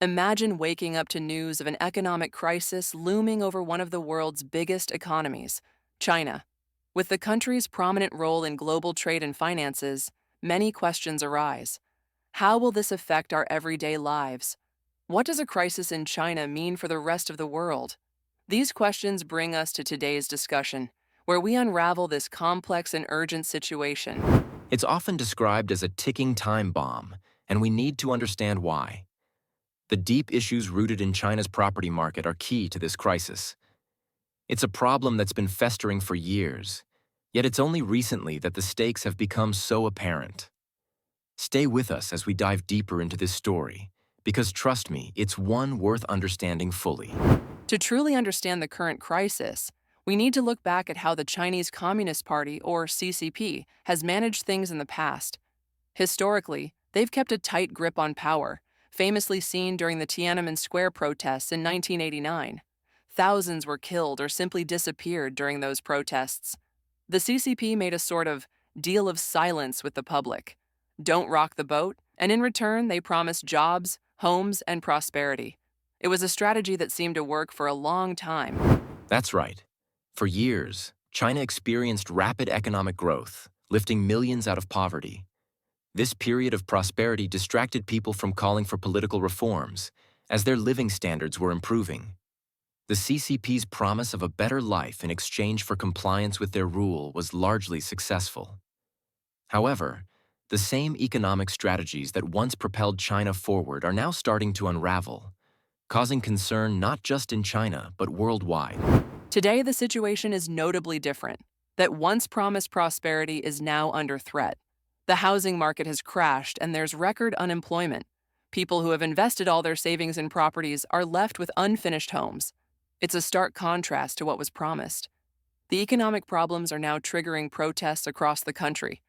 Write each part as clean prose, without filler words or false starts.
Imagine waking up to news of an economic crisis looming over one of the world's biggest economies, China. With the country's prominent role in global trade and finances, many questions arise. How will this affect our everyday lives? What does a crisis in China mean for the rest of the world? These questions bring us to today's discussion, where we unravel this complex and urgent situation. It's often described as a ticking time bomb, and we need to understand why. The deep issues rooted in China's property market are key to this crisis. It's a problem that's been festering for years, yet it's only recently that the stakes have become so apparent. Stay with us as we dive deeper into this story, because trust me, it's one worth understanding fully. To truly understand the current crisis, we need to look back at how the Chinese Communist Party, or CCP, has managed things in the past. Historically, they've kept a tight grip on power, famously seen during the Tiananmen Square protests in 1989. Thousands were killed or simply disappeared during those protests. The CCP made a sort of deal of silence with the public. Don't rock the boat, and in return, they promised jobs, homes, and prosperity. It was a strategy that seemed to work for a long time. That's right. For years, China experienced rapid economic growth, lifting millions out of poverty. This period of prosperity distracted people from calling for political reforms, as their living standards were improving. The CCP's promise of a better life in exchange for compliance with their rule was largely successful. However, the same economic strategies that once propelled China forward are now starting to unravel, causing concern not just in China but worldwide. Today, the situation is notably different. That once promised prosperity is now under threat. The housing market has crashed and there's record unemployment. People who have invested all their savings in properties are left with unfinished homes. It's a stark contrast to what was promised. The economic problems are now triggering protests across the country,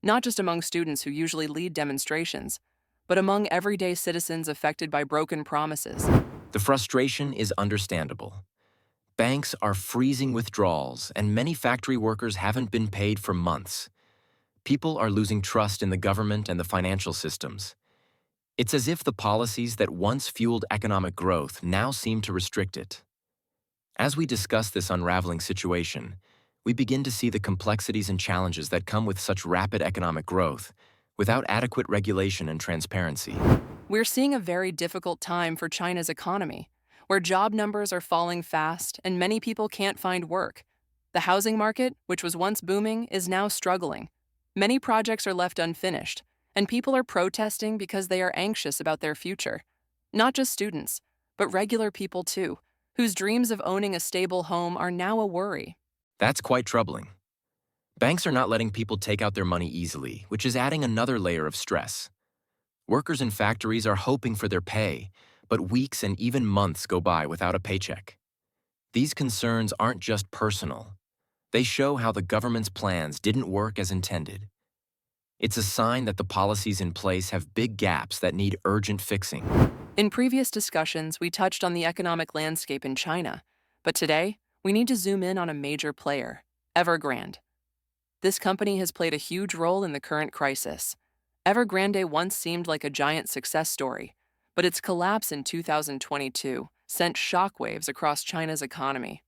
not just among students who usually lead demonstrations, but among everyday citizens affected by broken promises. The frustration is understandable. Banks are freezing withdrawals, and many factory workers haven't been paid for months. People are losing trust in the government and the financial systems. It's as if the policies that once fueled economic growth now seem to restrict it. As we discuss this unraveling situation, we begin to see the complexities and challenges that come with such rapid economic growth, without adequate regulation and transparency. We're seeing a very difficult time for China's economy, where job numbers are falling fast and many people can't find work. The housing market, which was once booming, is now struggling. Many projects are left unfinished, and people are protesting because they are anxious about their future. Not just students, but regular people too, whose dreams of owning a stable home are now a worry. That's quite troubling. Banks are not letting people take out their money easily, which is adding another layer of stress. Workers in factories are hoping for their pay, but weeks and even months go by without a paycheck. These concerns aren't just personal. They show how the government's plans didn't work as intended. It's a sign that the policies in place have big gaps that need urgent fixing. In previous discussions, we touched on the economic landscape in China, but today, we need to zoom in on a major player, Evergrande. This company has played a huge role in the current crisis. Evergrande once seemed like a giant success story, but its collapse in 2022 sent shockwaves across China's economy.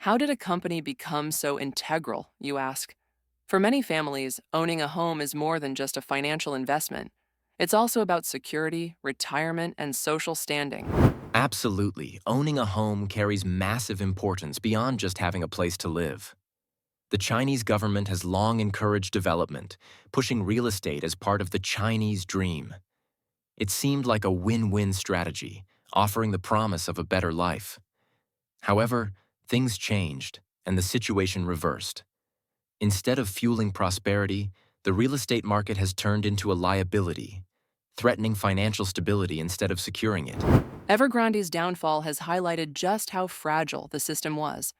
How did a company become so integral, you ask? For many families, owning a home is more than just a financial investment. It's also about security, retirement, and social standing. Absolutely, owning a home carries massive importance beyond just having a place to live. The Chinese government has long encouraged development, pushing real estate as part of the Chinese dream. It seemed like a win-win strategy, offering the promise of a better life. However, things changed, and the situation reversed. Instead of fueling prosperity, the real estate market has turned into a liability, threatening financial stability instead of securing it. Evergrande's downfall has highlighted just how fragile the system was.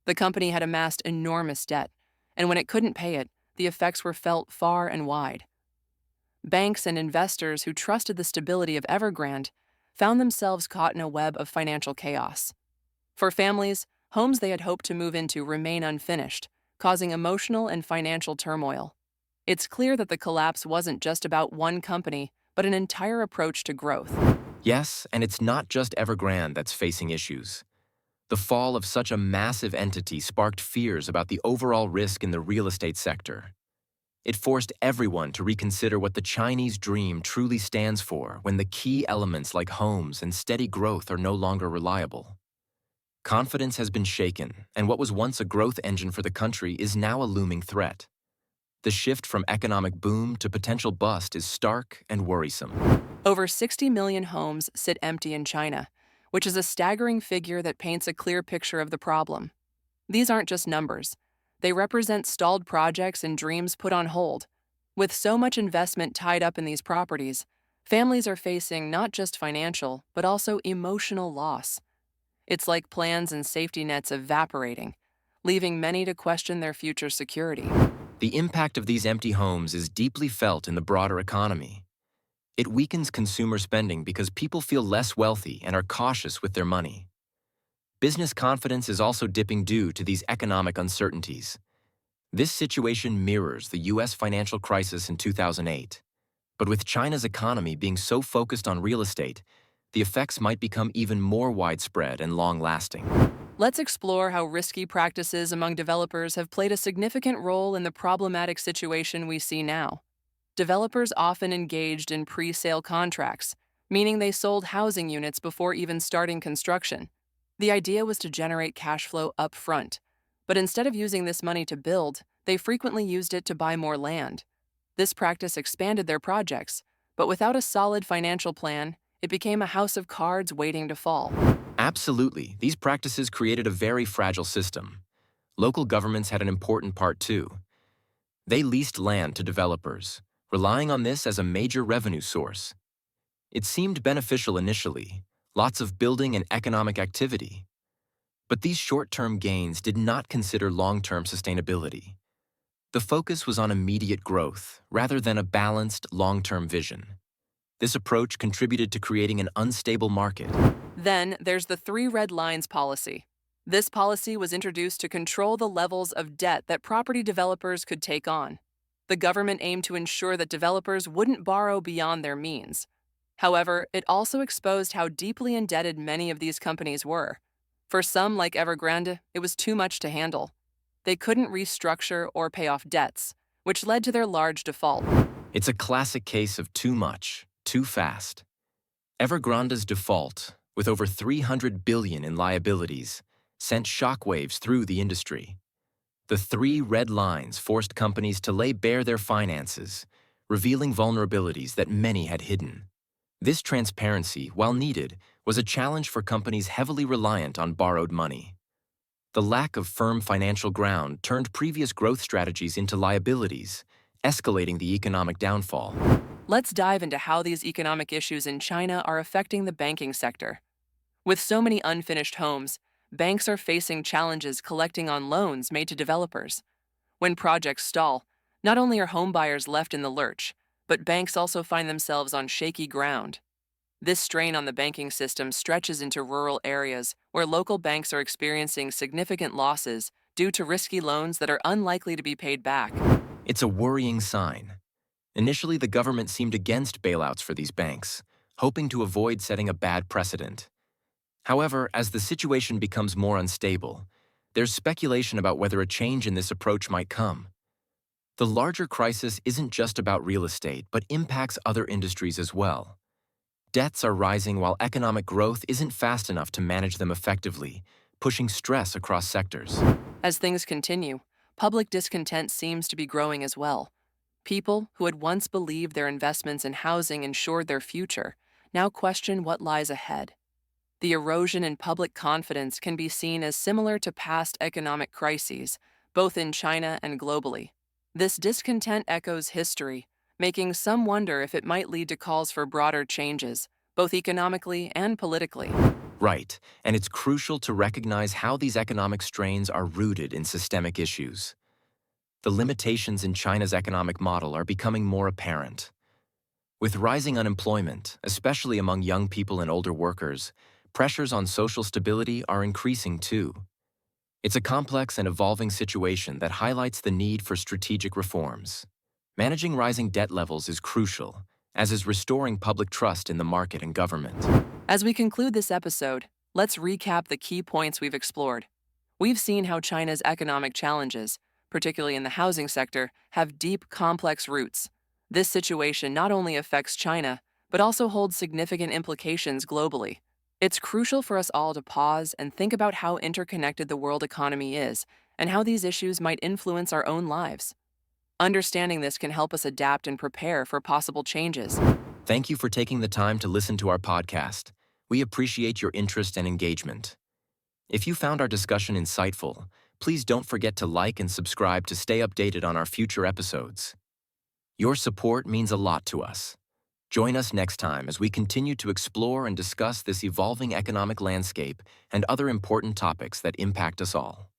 The company had amassed enormous debt, and when it couldn't pay it, the effects were felt far and wide. Banks and investors who trusted the stability of Evergrande found themselves caught in a web of financial chaos. For families, homes they had hoped to move into remain unfinished, causing emotional and financial turmoil. It's clear that the collapse wasn't just about one company, but an entire approach to growth. Yes, and it's not just Evergrande that's facing issues. The fall of such a massive entity sparked fears about the overall risk in the real estate sector. It forced everyone to reconsider what the Chinese dream truly stands for when the key elements like homes and steady growth are no longer reliable. Confidence has been shaken, and what was once a growth engine for the country is now a looming threat. The shift from economic boom to potential bust is stark and worrisome. Over 60 million homes sit empty in China, which is a staggering figure that paints a clear picture of the problem. These aren't just numbers. They represent stalled projects and dreams put on hold. With so much investment tied up in these properties, families are facing not just financial, but also emotional loss. It's like plans and safety nets evaporating, leaving many to question their future security. The impact of these empty homes is deeply felt in the broader economy. It weakens consumer spending because people feel less wealthy and are cautious with their money. Business confidence is also dipping due to these economic uncertainties. This situation mirrors the US financial crisis in 2008. But with China's economy being so focused on real estate, the effects might become even more widespread and long-lasting. Let's explore how risky practices among developers have played a significant role in the problematic situation we see now. Developers often engaged in pre-sale contracts, meaning they sold housing units before even starting construction. The idea was to generate cash flow up front, but instead of using this money to build, they frequently used it to buy more land. This practice expanded their projects, but without a solid financial plan, it became a house of cards waiting to fall. Absolutely, these practices created a very fragile system. Local governments had an important part too. They leased land to developers, relying on this as a major revenue source. It seemed beneficial initially, lots of building and economic activity. But these short-term gains did not consider long-term sustainability. The focus was on immediate growth, rather than a balanced, long-term vision. This approach contributed to creating an unstable market. Then there's the three red lines policy. This policy was introduced to control the levels of debt that property developers could take on. The government aimed to ensure that developers wouldn't borrow beyond their means. However, it also exposed how deeply indebted many of these companies were. For some, like Evergrande, it was too much to handle. They couldn't restructure or pay off debts, which led to their large default. It's a classic case of too much, too fast. Evergrande's default, with over $300 billion in liabilities, sent shockwaves through the industry. The three red lines forced companies to lay bare their finances, revealing vulnerabilities that many had hidden. This transparency, while needed, was a challenge for companies heavily reliant on borrowed money. The lack of firm financial ground turned previous growth strategies into liabilities, escalating the economic downfall. Let's dive into how these economic issues in China are affecting the banking sector. With so many unfinished homes, banks are facing challenges collecting on loans made to developers. When projects stall, not only are homebuyers left in the lurch, but banks also find themselves on shaky ground. This strain on the banking system stretches into rural areas where local banks are experiencing significant losses due to risky loans that are unlikely to be paid back. It's a worrying sign. Initially, the government seemed against bailouts for these banks, hoping to avoid setting a bad precedent. However, as the situation becomes more unstable, there's speculation about whether a change in this approach might come. The larger crisis isn't just about real estate, but impacts other industries as well. Debts are rising while economic growth isn't fast enough to manage them effectively, pushing stress across sectors. As things continue, public discontent seems to be growing as well. People who had once believed their investments in housing ensured their future now question what lies ahead. The erosion in public confidence can be seen as similar to past economic crises, both in China and globally. This discontent echoes history, making some wonder if it might lead to calls for broader changes, both economically and politically. Right, and it's crucial to recognize how these economic strains are rooted in systemic issues. The limitations in China's economic model are becoming more apparent. With rising unemployment, especially among young people and older workers, pressures on social stability are increasing too. It's a complex and evolving situation that highlights the need for strategic reforms. Managing rising debt levels is crucial, as is restoring public trust in the market and government. As we conclude this episode, let's recap the key points we've explored. We've seen how China's economic challenges, particularly in the housing sector, have deep, complex roots. This situation not only affects China, but also holds significant implications globally. It's crucial for us all to pause and think about how interconnected the world economy is and how these issues might influence our own lives. Understanding this can help us adapt and prepare for possible changes. Thank you for taking the time to listen to our podcast. We appreciate your interest and engagement. If you found our discussion insightful, please don't forget to like and subscribe to stay updated on our future episodes. Your support means a lot to us. Join us next time as we continue to explore and discuss this evolving economic landscape and other important topics that impact us all.